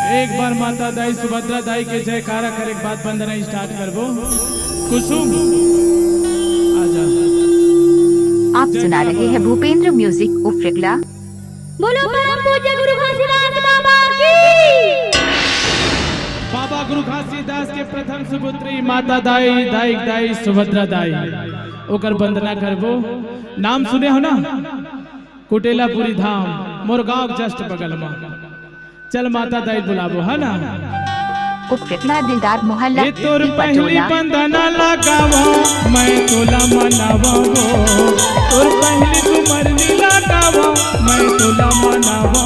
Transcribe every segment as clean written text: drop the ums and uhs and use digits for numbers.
एक बार माता दाई सुभद्रा दाई के जयकारा कर एक बात वंदना स्टार्ट करबो। कुसुम आजा। आप सुना रहे हैं भूपेंद्र म्यूजिक उफ्रिकला। बोलो परम पूज्य गुरु घासीदास बाबा की। बाबा गुरु घासीदास के प्रथम सुपुत्री माता दाई दाई दाई सुभद्रा दाई ओकर वंदना करबो। नाम सुने हो ना, कुटेलापुरी धाम मोरगांव जस्ट बगल में। चल माता दाई बुलाबो है ना। उफ्रिकला दिलदार मोहल्ला ये तोर पहली बंदना लगावो मैं तोला मनावो, तोर पहली तुमरनी लगावो मैं तोला मनावो।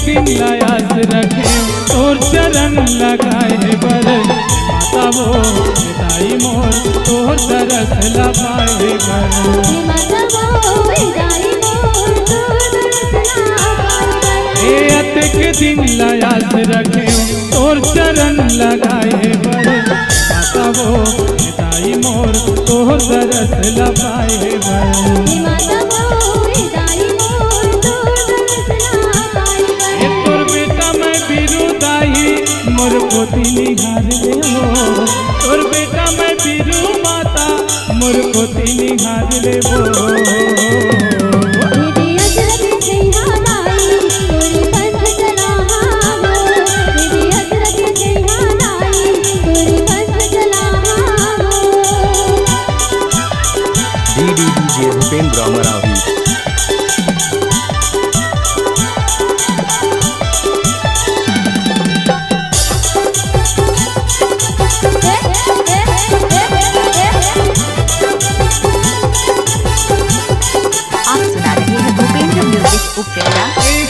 दिन लायास रखे तोर चरण लगाए बर माता वो दाई मोर तोर तरस लपाए अतिक दिन लायास रखे तोर चरण लगाए बर माता वो दाई मोर तोर तरस लपाए बर। मोर पोती निहार ले वो तोर बेटा मैं बीरू माता मोर पोती निहार ले वो। डीजे भूपेंद्र मरावी।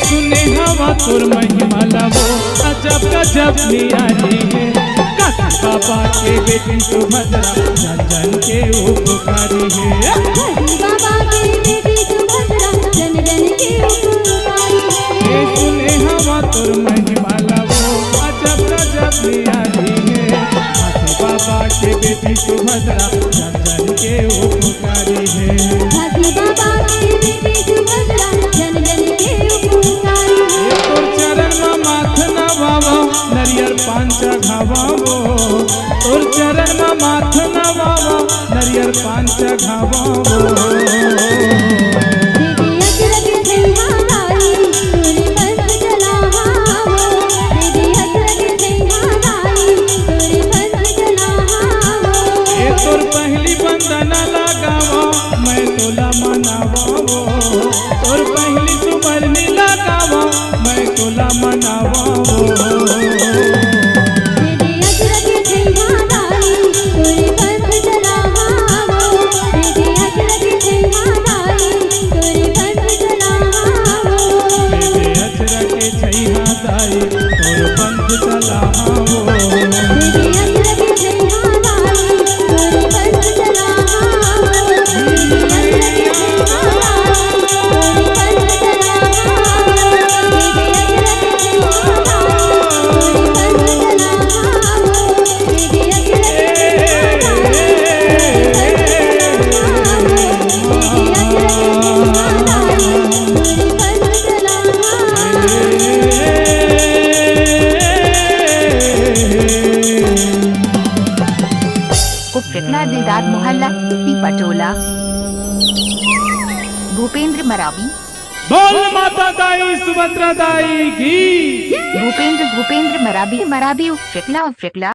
सुने हवा तोर महिमा लावो अजब गजब नियारी है। काशी बाबा के बेटी सुभद्रा जन जन के उपकारी है। सुने हवा तोर महिमा लावो अजब गजब नियारी है। काशी बाबा के बेटी सुभद्रा जन जन के उपकारी है। नरियर पांच घावावो तोर चरण में माथ नवावो नरियर पांच घावावो। तोर पहली बंदना लगावो मैं तोला मनावो, तोर पहली सुमरनी लगावो मैं तोला मनावो। दिलदार मोहल्ला पटोला। भूपेंद्र मरावी। बोल माता दाई सुभद्रा दाई की। भूपेंद्र मरावी उफ्रिकला।